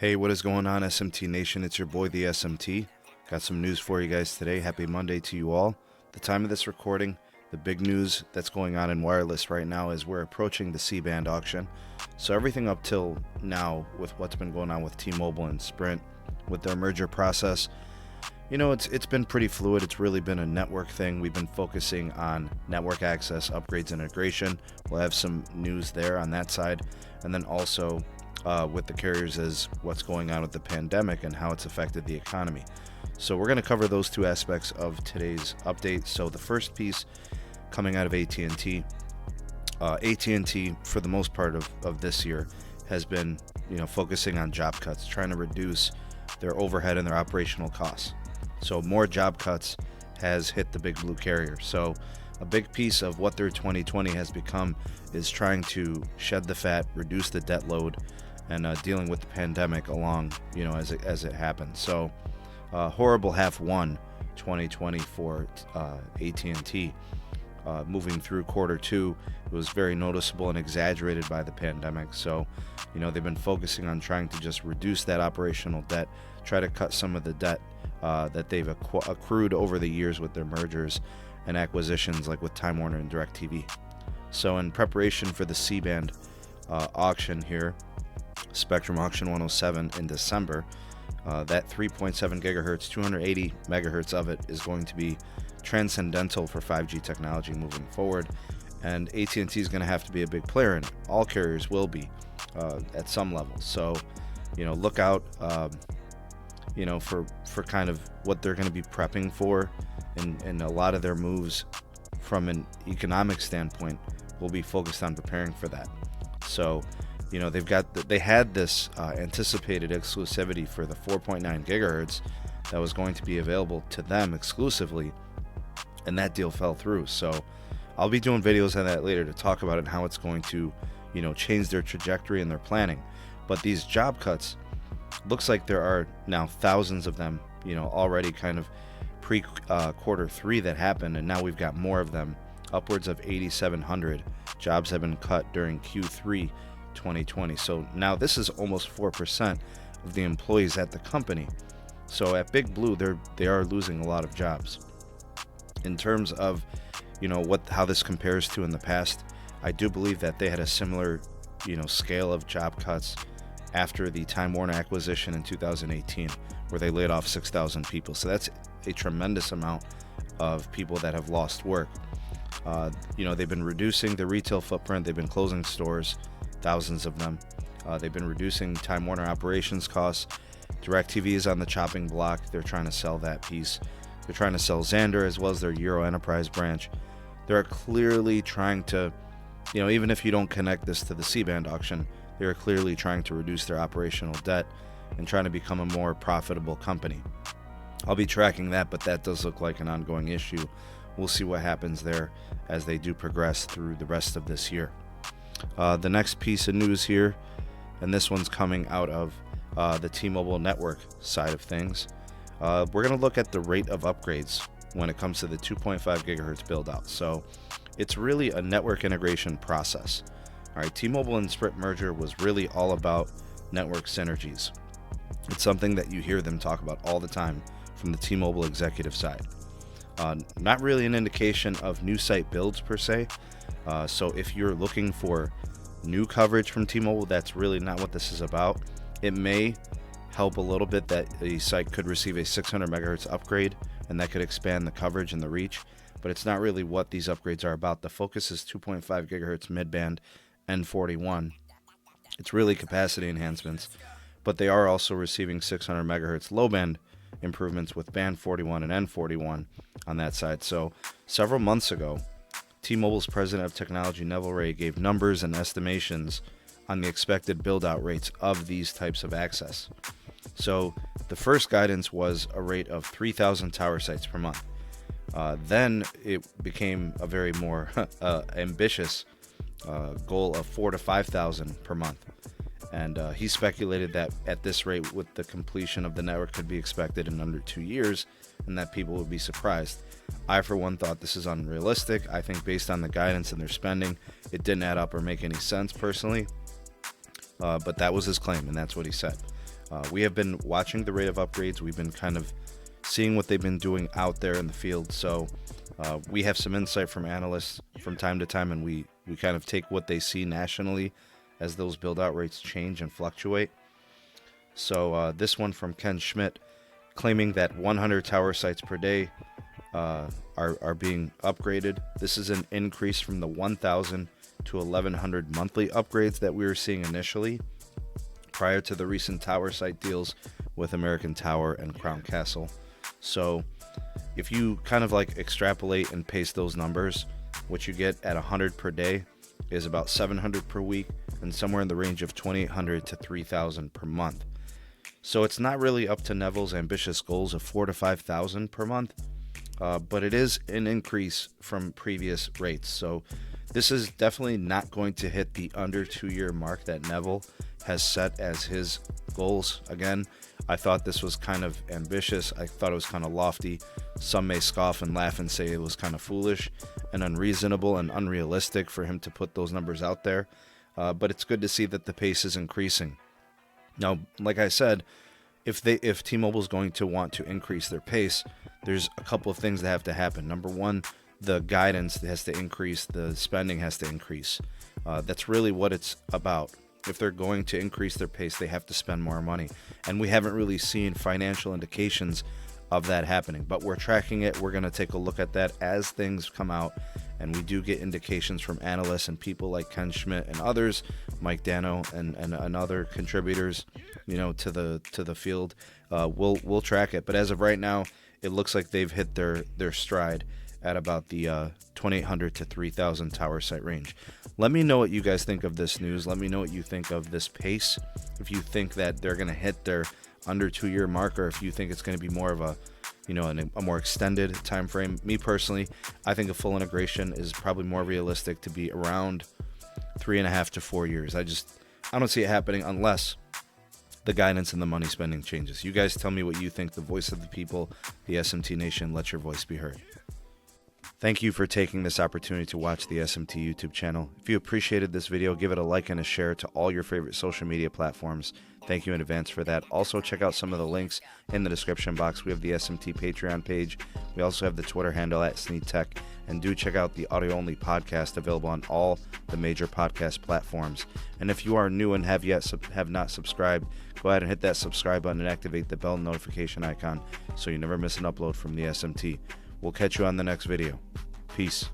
Hey, what is going on, SMT Nation? It's your boy, the SMT. Got some news for you guys today. Happy Monday to you all. The time of this recording, the big news that's going on in wireless right now is we're approaching the C-band auction. So everything up till now with what's been going on with T-Mobile and Sprint, with their merger process, you know, it's been pretty fluid. It's really been a network thing. We've been focusing on network access, upgrades, integration. We'll have some news there on that side. And then also with the carriers is what's going on with the pandemic and how it's affected the economy. So we're going to cover those two aspects of today's update. So the first piece coming out of AT&T. AT&T, for the most part of this year, has been, focusing on job cuts, trying to reduce their overhead and their operational costs. So more job cuts has hit the big blue carrier. So a big piece of what their 2020 has become is trying to shed the fat, reduce the debt load, and dealing with the pandemic along, as it happened. So horrible half one 2020 for AT&T. Moving through quarter two, it was very noticeable and exaggerated by the pandemic. So, they've been focusing on trying to just reduce that operational debt, try to cut some of the debt that they've accrued over the years with their mergers and acquisitions, like with Time Warner and DirecTV. So in preparation for the C-band auction here, Spectrum Auction 107 in December, that 3.7 gigahertz, 280 megahertz of it is going to be transcendental for 5G technology moving forward, and AT&T is going to have to be a big player in it. All carriers will be at some level. So, look out, for kind of what they're going to be prepping for, and a lot of their moves from an economic standpoint will be focused on preparing for that. So, they had this anticipated exclusivity for the 4.9 gigahertz that was going to be available to them exclusively, and that deal fell through. So I'll be doing videos on that later to talk about it and how it's going to, change their trajectory and their planning. But these job cuts, looks like there are now thousands of them, already kind of pre quarter three that happened, and now we've got more of them. Upwards of 8,700 jobs have been cut during Q3 2020. So now this is almost 4% of the employees at the company. So at Big Blue, they are losing a lot of jobs. In terms of, how this compares to in the past, I do believe that they had a similar, scale of job cuts after the Time Warner acquisition in 2018, where they laid off 6,000 people. So that's a tremendous amount of people that have lost work. They've been reducing the retail footprint. They've been closing stores, thousands of them. They've been reducing Time Warner operations costs. DirecTV is on the chopping block. They're trying to sell that piece. They're trying to sell Xandr as well as their Euro Enterprise branch. They're clearly trying to, even if you don't connect this to the C-band auction, they're clearly trying to reduce their operational debt and trying to become a more profitable company. I'll be tracking that, but that does look like an ongoing issue. We'll see what happens there as they do progress through the rest of this year. The next piece of news here, and this one's coming out of the T-Mobile network side of things. We're going to look at the rate of upgrades when it comes to the 2.5 gigahertz build out. So it's really a network integration process. All right, T-Mobile and Sprint merger was really all about network synergies. It's something that you hear them talk about all the time from the T-Mobile executive side. Not really an indication of new site builds per se. So if you're looking for new coverage from T-Mobile, that's really not what this is about. It may help a little bit that a site could receive a 600 megahertz upgrade, and that could expand the coverage and the reach, but it's not really what these upgrades are about. The focus is 2.5 gigahertz midband N41. It's really capacity enhancements, but they are also receiving 600 megahertz low band improvements with band 41 and N41 on that side. So several months ago, T-Mobile's president of technology, Neville Ray, gave numbers and estimations on the expected build-out rates of these types of access. So the first guidance was a rate of 3,000 tower sites per month. Then it became a very more ambitious goal of 4,000 to 5,000 per month. And he speculated that at this rate, with the completion of the network, could be expected in under 2 years, and that people would be surprised. I, for one, thought this is unrealistic. I think based on the guidance and their spending, it didn't add up or make any sense personally. But that was his claim, and that's what he said. We have been watching the rate of upgrades. We've been kind of seeing what they've been doing out there in the field. So we have some insight from analysts from time to time, and we kind of take what they see nationally as those build-out rates change and fluctuate. So this one from Ken Schmidt, claiming that 100 tower sites per day are being upgraded. This is an increase from the 1,000 to 1,100 monthly upgrades that we were seeing initially prior to the recent tower site deals with American Tower and Crown Castle. So if you kind of like extrapolate and paste those numbers, what you get at 100 per day is about 700 per week and somewhere in the range of 2,800 to 3,000 per month. So it's not really up to Neville's ambitious goals of 4,000 to 5,000 per month, but it is an increase from previous rates. So this is definitely not going to hit the under 2-year mark that Neville has set as his goals. Again, I thought this was kind of ambitious. I thought it was kind of lofty. Some may scoff and laugh and say it was kind of foolish and unreasonable and unrealistic for him to put those numbers out there. But it's good to see that the pace is increasing. Now, like I said, if T-Mobile is going to want to increase their pace, there's a couple of things that have to happen. Number one, the guidance has to increase, the spending has to increase. That's really what it's about. If they're going to increase their pace, they have to spend more money. And we haven't really seen financial indications of that happening, but we're tracking it. We're going to take a look at that as things come out, and we do get indications from analysts and people like Ken Schmidt and others, Mike Dano and other contributors, to the field. We'll track it, but as of right now, it looks like they've hit their stride at about the 2,800 to 3,000 tower site range. Let me know what you guys think of this news. Let me know what you think of this pace. If you think that they're going to hit their under 2-year mark, or if you think it's going to be more of a more extended time frame. Me personally, I think a full integration is probably more realistic to be around 3.5 to 4 years. I don't see it happening unless the guidance and the money spending changes. You guys tell me what you think. The voice of the people, the SMT Nation, let your voice be heard. Thank you for taking this opportunity to watch the SMT YouTube channel. If you appreciated this video, give it a like and a share to all your favorite social media platforms. Thank you in advance for that. Also, check out some of the links in the description box. We have the SMT Patreon page. We also have the Twitter handle at SneedTech. And do check out the audio-only podcast available on all the major podcast platforms. And if you are new and have not subscribed, go ahead and hit that subscribe button and activate the bell notification icon so you never miss an upload from the SMT. We'll catch you on the next video. Peace.